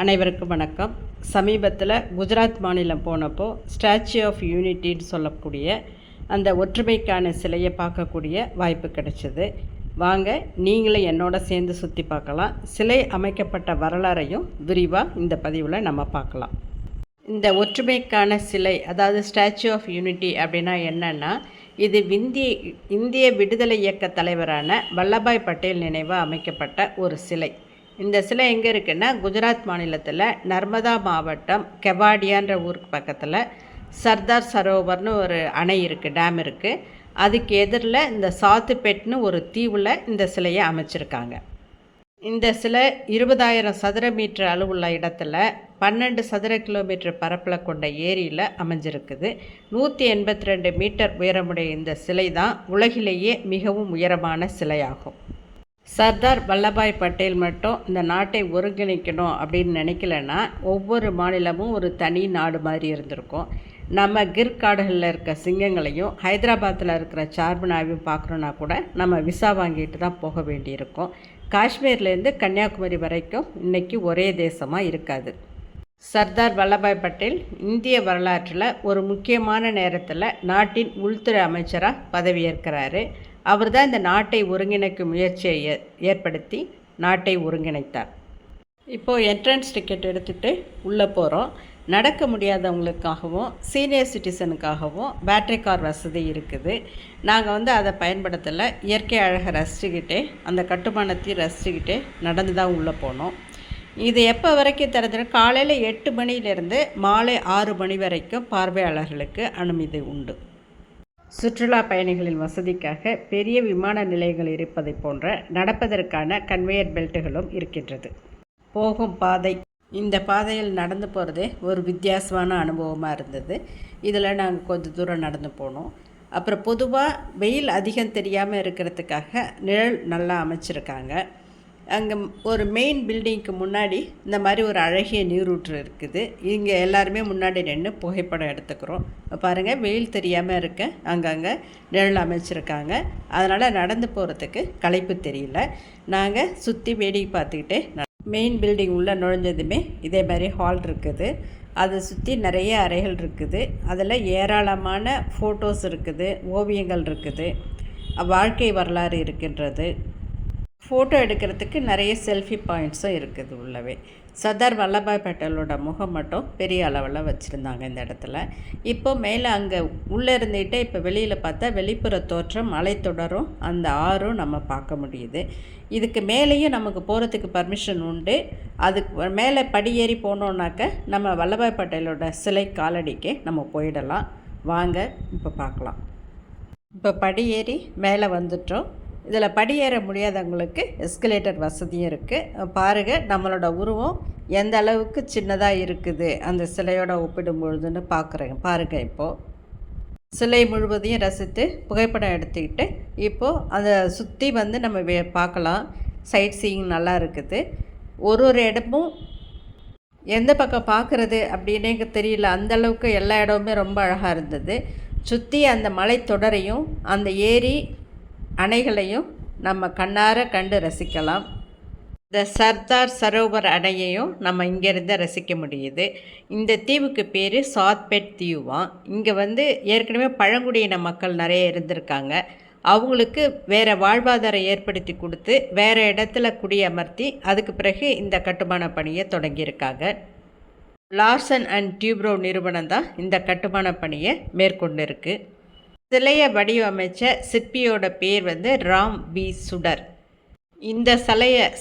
அனைவருக்கும் வணக்கம். சமீபத்தில் குஜராத் மாநிலம் போனப்போ ஸ்டாச்சு ஆஃப் யூனிட்டின்னு சொல்லக்கூடிய அந்த ஒற்றுமைக்கான சிலையை பார்க்கக்கூடிய வாய்ப்பு கிடைச்சிது. வாங்க நீங்களே என்னோட சேர்ந்து சுற்றி பார்க்கலாம். சிலை அமைக்கப்பட்ட வரலாறையும் விரிவாக இந்த பதிவில் நம்ம பார்க்கலாம். இந்த ஒற்றுமைக்கான சிலை, அதாவது ஸ்டாச்சு ஆஃப் யூனிட்டி அப்படின்னா என்னென்னா, இது இந்திய விடுதலை இயக்க தலைவரான வல்லபாய் பட்டேல் நினைவாக அமைக்கப்பட்ட ஒரு சிலை. இந்த சிலை எங்கே இருக்குன்னா, குஜராத் மாநிலத்தில் நர்மதா மாவட்டம் கெவாடியான்ற ஊருக்கு பக்கத்தில் சர்தார் சரோவர்னு ஒரு அணை இருக்குது, டேம் இருக்குது. அதுக்கு எதிரில் இந்த சாத்துப்பேட்னு ஒரு தீவில் இந்த சிலையை அமைச்சிருக்காங்க. இந்த சிலை 20,000 சதுர மீட்டர் அளவுள்ள இடத்துல 12 சதுர கிலோமீட்டர் பரப்பில் கொண்ட ஏரியில் அமைஞ்சிருக்குது. 182 மீட்டர் உயரமுடைய இந்த சிலை தான் உலகிலேயே மிகவும் உயரமான சிலையாகும். சர்தார் வல்லபாய் பட்டேல் மட்டும் இந்த நாட்டை ஒருங்கிணைக்கணும் அப்படின்னு நினைக்கலன்னா, ஒவ்வொரு மாநிலமும் ஒரு தனி நாடு மாதிரி இருந்திருக்கும். நம்ம கிர் காடுகளில் இருக்க சிங்கங்களையும் ஹைதராபாத்தில் இருக்கிற சார்மினாரையும் பார்க்குறோன்னா கூட நம்ம விசா வாங்கிட்டு தான் போக வேண்டியிருக்கும். காஷ்மீர்லேருந்து கன்னியாகுமரி வரைக்கும் இன்றைக்கி ஒரே தேசமாக இருக்காது. சர்தார் வல்லபாய் பட்டேல் இந்திய வரலாற்றில் ஒரு முக்கியமான நேரத்தில் நாட்டின் உள்துறை அமைச்சராக பதவியேற்கிறாரு. அவர் தான் இந்த நாட்டை ஒருங்கிணைக்கும் முயற்சியை ஏற்படுத்தி நாட்டை ஒருங்கிணைத்தார். இப்போது என்ட்ரன்ஸ் டிக்கெட் எடுத்துகிட்டு உள்ளே போகிறோம். நடக்க முடியாதவங்களுக்காகவும் சீனியர் சிட்டிசனுக்காகவும் பேட்டரி கார் வசதி இருக்குது. நாங்கள் அதை பயன்படுத்தலை. இயற்கை அழகை ரசிச்சுக்கிட்டே, அந்த கட்டுமானத்தையும் ரசிச்சுக்கிட்டே நடந்து தான் உள்ளே போனோம். இது எப்போ வரைக்கும் திறந்துடும்? காலையில் 8 மணிலேருந்து மாலை 6 மணி வரைக்கும் பார்வையாளர்களுக்கு அனுமதி உண்டு. சுற்றுலா பயணிகளின் வசதிக்காக பெரிய விமான நிலையங்கள் இருப்பதை போன்ற நடப்பதற்கான கன்வேயர் பெல்ட்டுகளும் இருக்கின்றது. போகும் பாதை, இந்த பாதையில் நடந்து போகிறதே ஒரு வித்தியாசமான அனுபவமாக இருந்தது. இதில் நாங்கள் கொஞ்சம் தூரம் நடந்து போனோம். அப்புறம் பொதுவாக வெயில் அதிகம் தெரியாமல் இருக்கிறதுக்காக நிழல் நல்லா அமைச்சிருக்காங்க. அங்கே ஒரு மெயின் பில்டிங்க்கு முன்னாடி இந்த மாதிரி ஒரு அழகிய நீரூற்று இருக்குது. இங்கே எல்லாருமே முன்னாடி நின்று புகைப்படம் எடுத்துக்கிறோம். பாருங்கள், வெயில் தெரியாமல் இருக்க அங்கங்கே நிழல் அமைச்சிருக்காங்க. அதனால் நடந்து போகிறதுக்கு களைப்பு தெரியல. நாங்கள் சுற்றி வேடிக்கை பார்த்துக்கிட்டே மெயின் பில்டிங் உள்ளே நுழைஞ்சதுமே இதே மாதிரி ஹால் இருக்குது. அதை சுற்றி நிறைய அறைகள் இருக்குது. அதில் ஏராளமான ஃபோட்டோஸ் இருக்குது, ஓவியங்கள் இருக்குது, வாழ்க்கை வரலாறு இருக்கின்றது. ஃபோட்டோ எடுக்கிறதுக்கு நிறைய செல்ஃபி பாயிண்ட்ஸும் இருக்குது உள்ளவே. சர்தார் வல்லபாய் பட்டேலோட முகம் மட்டும் பெரிய அளவில் வச்சுருந்தாங்க இந்த இடத்துல. இப்போ மேலே அங்கே உள்ளே இருந்துகிட்டே இப்போ வெளியில் பார்த்தா வெளிப்புற தோற்றம், மலைத்தொடரும் அந்த ஆறும் நம்ம பார்க்க முடியுது. இதுக்கு மேலேயும் நமக்கு போகிறதுக்கு பர்மிஷன் உண்டு. அதுக்கு மேலே படியேறி போனோன்னாக்க நம்ம வல்லபாய் பட்டேலோட சிலை காலடிக்கே நம்ம போயிடலாம். வாங்க இப்போ பார்க்கலாம். இப்போ படியேறி மேலே வந்துட்டோம். இதில் படியேற முடியாதவங்களுக்கு எஸ்கலேட்டர் வசதியும் இருக்குது. பாருங்கள், நம்மளோட உருவம் எந்த அளவுக்கு சின்னதாக இருக்குது அந்த சிலையோட ஒப்பிடும்பொழுதுன்னு பாருங்கள். இப்போது சிலை முழுவதையும் ரசித்து புகைப்படம் எடுத்துக்கிட்டு இப்போது அதை சுற்றி நம்ம பார்க்கலாம். சைட் சீயிங் நல்லா இருக்குது. ஒரு இடமும் எந்த பக்கம் பார்க்குறது அப்படின்னே தெரியல. அந்தளவுக்கு எல்லா இடமுமே ரொம்ப அழகாக இருந்தது. சுற்றி அந்த மலை தொடரையும் அந்த ஏரி அணைகளையும் நம்ம கண்ணார கண்டு ரசிக்கலாம். இந்த சர்தார் சரோவர் அணையையும் நம்ம இங்கேருந்து ரசிக்க முடியுது. இந்த தீவுக்கு பேர் சாத்பேட் தீவாம். இங்கே ஏற்கனவே பழங்குடியின மக்கள் நிறைய இருந்திருக்காங்க. அவங்களுக்கு வேறு வாழ்வாதாரம் ஏற்படுத்தி கொடுத்து வேறு இடத்துல குடியமர்த்தி அதுக்கு பிறகு இந்த கட்டுமான பணியை தொடங்கியிருக்காங்க. லார்சன் அண்ட் டியூப்ரோ நிறுவனம் தான் இந்த கட்டுமான பணியை மேற்கொண்டு இருக்குது. சிலையை வடிவமைச்ச சிற்பியோட பேர் ராம் பி சுடர். இந்த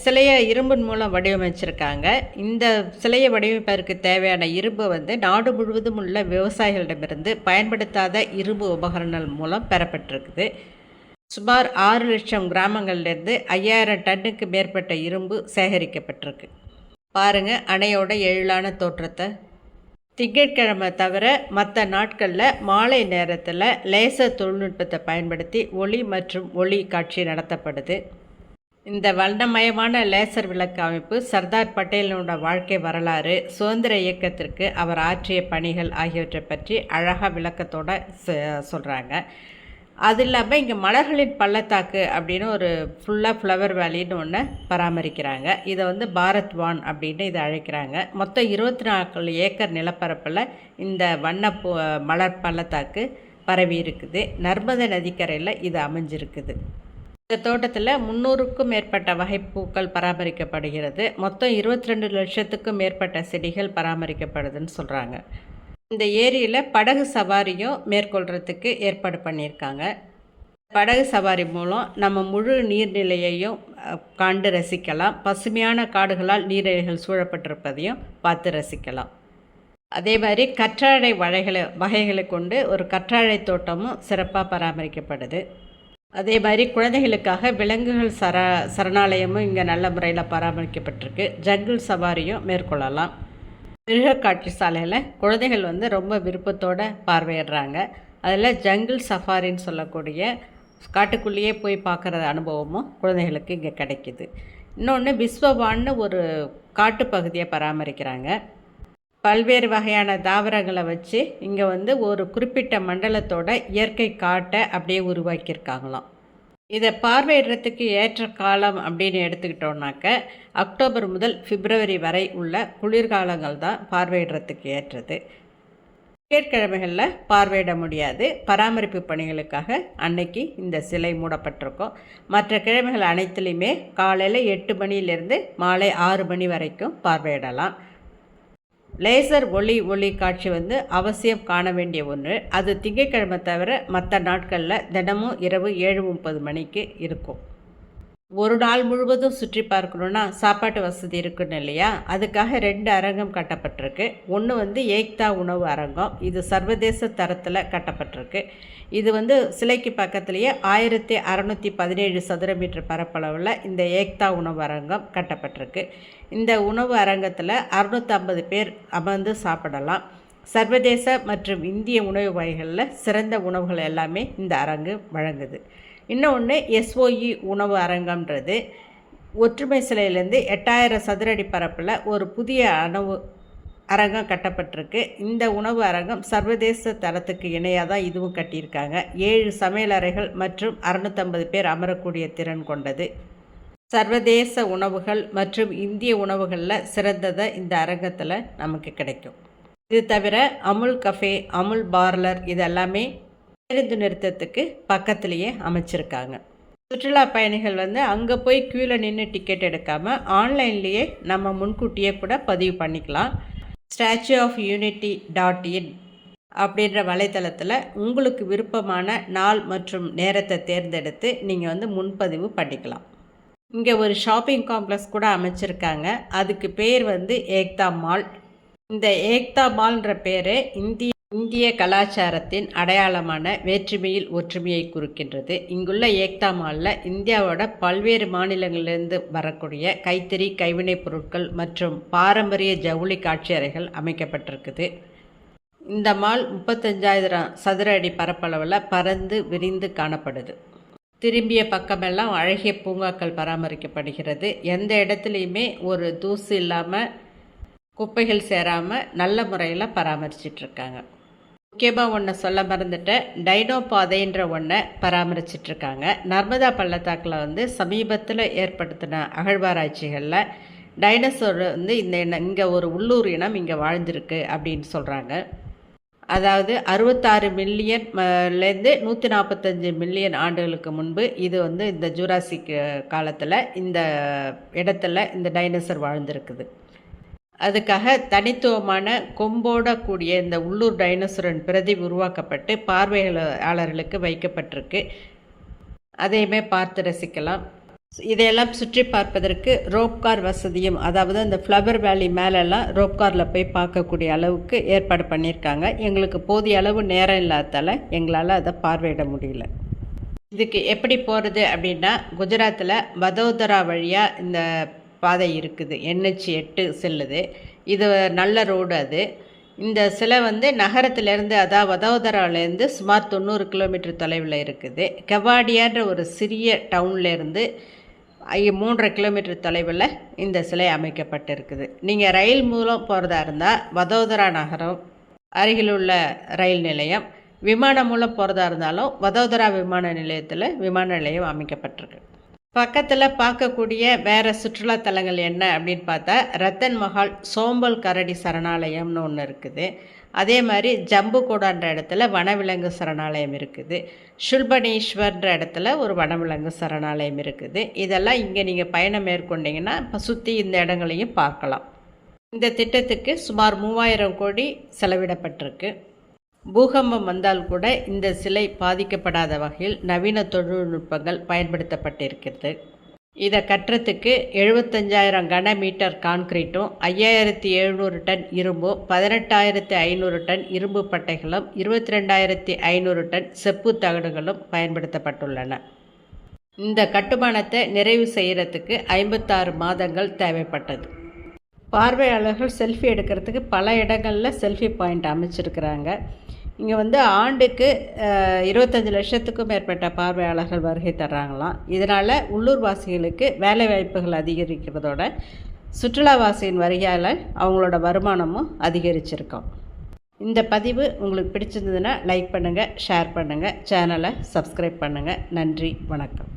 சிலையை இரும்பின் மூலம் வடிவமைச்சிருக்காங்க. இந்த சிலையை வடிவமைப்பதற்கு தேவையான இரும்பு நாடு முழுவதும் உள்ள விவசாயிகளிடமிருந்து பயன்படுத்தாத இரும்பு உபகரணங்கள் மூலம் பெறப்பட்டிருக்குது. சுமார் 6 லட்சம் கிராமங்கள்லேருந்து 5000 டன்னுக்கு மேற்பட்ட இரும்பு சேகரிக்கப்பட்டிருக்கு. பாருங்கள் அணையோட எழிலான தோற்றத்தை. திங்கட்கிழமை தவிர மற்ற நாட்களில் மாலை நேரத்தில் லேசர் தொழில்நுட்பத்தை பயன்படுத்தி ஒளி மற்றும் ஒளி காட்சி நடத்தப்படுது. இந்த வண்ணமயமான லேசர் விளக்கு அமைப்பு சர்தார் பட்டேலோட வாழ்க்கை வரலாறு, சுதந்திர இயக்கத்திற்கு அவர் ஆற்றிய பணிகள் ஆகியவற்றை பற்றி அழகாக விளக்கத்தோடு சொல்கிறாங்க. அது இல்லாமல் இங்கே மலர்களின் பள்ளத்தாக்கு அப்படின்னு ஒரு ஃபுல்லாக ஃப்ளவர் வேலின்னு ஒன்று பராமரிக்கிறாங்க. இதை வந்து பாரத் வான் அப்படின்னு இதை அழைக்கிறாங்க. மொத்தம் 24 ஏக்கர் நிலப்பரப்பில் இந்த மலர் பள்ளத்தாக்கு பரவி இருக்குது. நர்மதை நதிக்கரையில் இது அமைஞ்சிருக்குது. இந்த தோட்டத்தில் 300க்கும் மேற்பட்ட வகை பூக்கள் பராமரிக்கப்படுகிறது. மொத்தம் 22 லட்சத்துக்கும் மேற்பட்ட செடிகள் பராமரிக்கப்படுதுன்னு சொல்கிறாங்க. இந்த ஏரியில் படகு சவாரியும் மேற்கொள்கிறதுக்கு ஏற்பாடு பண்ணியிருக்காங்க. படகு சவாரி மூலம் நம்ம முழு நீர்நிலையையும் கண்டு ரசிக்கலாம். பசுமையான காடுகளால் நீர்நிலைகள் சூழப்பட்டிருப்பதையும் பார்த்து ரசிக்கலாம். அதே மாதிரி கற்றாழை வகைகளை கொண்டு ஒரு கற்றாழை தோட்டமும் சிறப்பாக பராமரிக்கப்படுது. அதே மாதிரி குழந்தைகளுக்காக விலங்குகள் சரணாலயமும் இங்கே நல்ல முறையில் பராமரிக்கப்பட்டிருக்கு. ஜங்கிள் சவாரியும் மேற்கொள்ளலாம். மிருக காட்சி சாலையில் குழந்தைகள் வந்து ரொம்ப விருப்பத்தோடு பார்வையிடுறாங்க. அதில் ஜங்கிள் சஃபாரின்னு சொல்லக்கூடிய காட்டுக்குள்ளேயே போய் பார்க்குற அனுபவமும் குழந்தைகளுக்கு இங்கே கிடைக்கிது. இன்னொன்று விஸ்வவான்னு ஒரு காட்டுப்பகுதியை பராமரிக்கிறாங்க. பல்வேறு வகையான தாவரங்களை வச்சு இங்கே வந்து ஒரு குறிப்பிட்ட மண்டலத்தோட இயற்கை காட்டை அப்படியே உருவாக்கியிருக்காங்களாம். இதை பார்வையிடுறதுக்கு ஏற்ற காலம் அப்படின்னு எடுத்துக்கிட்டோன்னாக்க அக்டோபர் முதல் பிப்ரவரி வரை உள்ள குளிர்காலங்கள் தான் பார்வையிடுறதுக்கு ஏற்றது. திங்கட்கிழமைகளில் பார்வையிட முடியாது. பராமரிப்பு பணிகளுக்காக அன்னைக்கு இந்த சிலை மூடப்பட்டிருக்கும். மற்ற கிழமைகள் அனைத்துலேயுமே காலையில் 8 மணியிலிருந்து மாலை 6 மணி வரைக்கும் பார்வையிடலாம். லேசர் ஒளி காட்சி வந்து அவசியம் காண வேண்டிய ஒன்று. அது திங்கட்கிழமை தவிர மற்ற நாட்களில் தினமும் இரவு 7:30 மணிக்கு இருக்கும். ஒரு நாள் முழுவதும் சுற்றி பார்க்கணுன்னா சாப்பாட்டு வசதி இருக்குன்னு இல்லையா, அதுக்காக 2 அரங்கம் கட்டப்பட்டிருக்கு. ஒன்று வந்து ஏக்தா உணவு அரங்கம். இது சர்வதேச தரத்தில் கட்டப்பட்டிருக்கு. இது வந்து சிலைக்கு பக்கத்துலேயே 1617 சதுர மீட்டர் பரப்பளவில் இந்த ஏக்தா உணவு அரங்கம் கட்டப்பட்டிருக்கு. இந்த உணவு அரங்கத்தில் 650 பேர் அமர்ந்து சாப்பிடலாம். சர்வதேச மற்றும் இந்திய உணவு வகைகளில் சிறந்த உணவுகள் எல்லாமே இந்த அரங்கு வழங்குது. இன்னொன்று SOE உணவு அரங்கம்ன்றது ஒற்றுமை சிலையிலேருந்து 8000 சதுர அடி பரப்பில் ஒரு புதிய அரங்கம் கட்டப்பட்டிருக்கு. இந்த உணவு அரங்கம் சர்வதேச தரத்துக்கு இணையாக தான் இதுவும் கட்டியிருக்காங்க. 7 சமையலறைகள் மற்றும் 650 பேர் அமரக்கூடிய திறன் கொண்டது. சர்வதேச உணவுகள் மற்றும் இந்திய உணவுகளில் சிறந்ததை இந்த அரங்கத்தில் நமக்கு கிடைக்கும். இது தவிர அமுல் கஃபே, அமுல் பார்லர் இதெல்லாமே பேருந்து நிறுத்தத்துக்கு பக்கத்துலேயே அமைச்சிருக்காங்க. சுற்றுலா பயணிகள் வந்து அங்கே போய் க்யூவில் நின்று டிக்கெட் எடுக்காமல் ஆன்லைன்லேயே நம்ம முன்கூட்டியே கூட பதிவு பண்ணிக்கலாம். statueofunity.in அப்படின்ற வலைத்தளத்தில் உங்களுக்கு விருப்பமான நாள் மற்றும் நேரத்தை தேர்ந்தெடுத்து நீங்கள் வந்து முன்பதிவு பண்ணிக்கலாம். இங்கே ஒரு ஷாப்பிங் காம்ப்ளெக்ஸ் கூட அமைச்சிருக்காங்க. அதுக்கு பேர் வந்து ஏக்தா மால். இந்த ஏக்தா மால்ன்ற பேர் இந்திய கலாச்சாரத்தின் அடையாளமான வேற்றுமையில் ஒற்றுமையை குறிக்கின்றது. இங்குள்ள ஏக்தா மாலில் இந்தியாவோட பல்வேறு மாநிலங்களிலிருந்து வரக்கூடிய கைத்தறி, கைவினைப் பொருட்கள் மற்றும் பாரம்பரிய ஜவுளி காட்சி அறைகள் அமைக்கப்பட்டிருக்குது. இந்த மால் 35,000 சதுர அடி பரப்பளவில் பறந்து விரிந்து காணப்படுது. திரும்பிய பக்கமெல்லாம் அழகிய பூங்காக்கள் பராமரிக்கப்படுகிறது. எந்த இடத்துலையுமே ஒரு தூசு இல்லாமல், குப்பைகள் சேராமல் நல்ல முறையில் பராமரிச்சிட்ருக்காங்க. முக்கியமாக ஒன்று சொல்ல மறந்துட்டேன், டைனோ பாதைன்ற ஒன்றை பராமரிச்சிட்ருக்காங்க. நர்மதா பள்ளத்தாக்கில் வந்து சமீபத்தில் ஏற்படுத்தின அகழ்வாராய்ச்சிகளில் டைனோசர் வந்து இங்கே ஒரு உள்ளூர் இனம் இங்கே வாழ்ந்திருக்கு அப்படின்னு சொல்கிறாங்க. அதாவது 66 மில்லியன்லேருந்து 145 மில்லியன் ஆண்டுகளுக்கு முன்பு இது வந்து இந்த ஜூராசிக் காலத்தில் இந்த இடத்துல இந்த டைனோசர் வாழ்ந்திருக்குது. அதுக்காக தனித்துவமான கொம்போட கூடிய இந்த உள்ளூர் டைனோசரின் பிரதி உருவாக்கப்பட்டு பார்வையாளர்களுக்கு வைக்கப்பட்டிருக்கு. அதையுமே பார்த்து ரசிக்கலாம். இதையெல்லாம் சுற்றி பார்ப்பதற்கு ரோப்கார் வசதியும், அதாவது அந்த ஃப்ளவர் வேலி மேலெல்லாம் ரோப்காரில் போய் பார்க்கக்கூடிய அளவுக்கு ஏற்பாடு பண்ணியிருக்காங்க. எங்களுக்கு போதிய அளவு நேரம் இல்லாதால் எங்களால் அதை பார்வையிட முடியல. இதுக்கு எப்படி போகிறது அப்படின்னா, குஜராத்தில் வதோதரா வழியாக இந்த பாதை இருக்குது. NH8 செல்லுது. இது நல்ல ரோடு. அது இந்த சிலை வந்து நகரத்திலேருந்து, அதாவது வதோதராவிலேருந்து சுமார் 90 கிலோமீட்டர் தொலைவில் இருக்குது. கெவாடியான்ற ஒரு சிறிய டவுன்லேருந்து 3.5 கிலோமீட்டர் தொலைவில் இந்த சிலை அமைக்கப்பட்டிருக்குது. நீங்கள் ரயில் மூலம் போகிறதா இருந்தால் வதோதரா நகரம் அருகிலுள்ள ரயில் நிலையம், விமானம் மூலம் போகிறதா இருந்தாலும் வதோதரா விமான நிலையத்தில் விமான நிலையம் அமைக்கப்பட்டிருக்கு. பக்கத்தில் பார்க்கக்கூடிய வேறு சுற்றுலாத்தலங்கள் என்ன அப்படின்னு பார்த்தா ரத்தன் மஹால் சோம்பல் கரடி சரணாலயம்னு ஒன்று இருக்குது. அதே மாதிரி ஜம்புகோடான்ற இடத்துல வனவிலங்கு சரணாலயம் இருக்குது. ஷுல்பனேஸ்வர்ன்ற இடத்துல ஒரு வனவிலங்கு சரணாலயம் இருக்குது. இதெல்லாம் இங்கே நீங்கள் பயணம் மேற்கொண்டீங்கன்னா இப்போ சுற்றி இந்த இடங்களையும் பார்க்கலாம். இந்த திட்டத்துக்கு சுமார் 3000 கோடி செலவிடப்பட்டிருக்கு. பூகம்பம் வந்தால் கூட இந்த சிலை பாதிக்கப்படாத வகையில் நவீன தொழில்நுட்பங்கள் பயன்படுத்தப்பட்டிருக்கிறது. இதை கட்டுறதுக்கு 75,000 கன மீட்டர் கான்கிரீட்டும் 5,700 டன் இரும்பும் 18,500 டன் இரும்பு பட்டைகளும் 22,500 டன் செப்பு தகடுகளும் பயன்படுத்தப்பட்டுள்ளன. இந்த கட்டுமானத்தை நிறைவு செய்கிறதுக்கு 56 மாதங்கள் தேவைப்பட்டது. பார்வையாளர்கள் செல்ஃபி எடுக்கிறதுக்கு பல இடங்களில் செல்ஃபி பாயிண்ட் அமைச்சிருக்கிறாங்க. இங்கே ஆண்டுக்கு 25 லட்சத்துக்கும் மேற்பட்ட பார்வையாளர்கள் வருகை தர்றாங்களாம். இதனால் உள்ளூர்வாசிகளுக்கு வேலை வாய்ப்புகள் அதிகரிக்கிறதோட சுற்றுலாவாசியின் வருகையால் அவங்களோட வருமானமும் அதிகரிச்சிருக்கோம். இந்த பதிவு உங்களுக்கு பிடிச்சிருந்ததுன்னா லைக் பண்ணுங்கள், ஷேர் பண்ணுங்கள், சேனலை சப்ஸ்கிரைப் பண்ணுங்கள். நன்றி, வணக்கம்.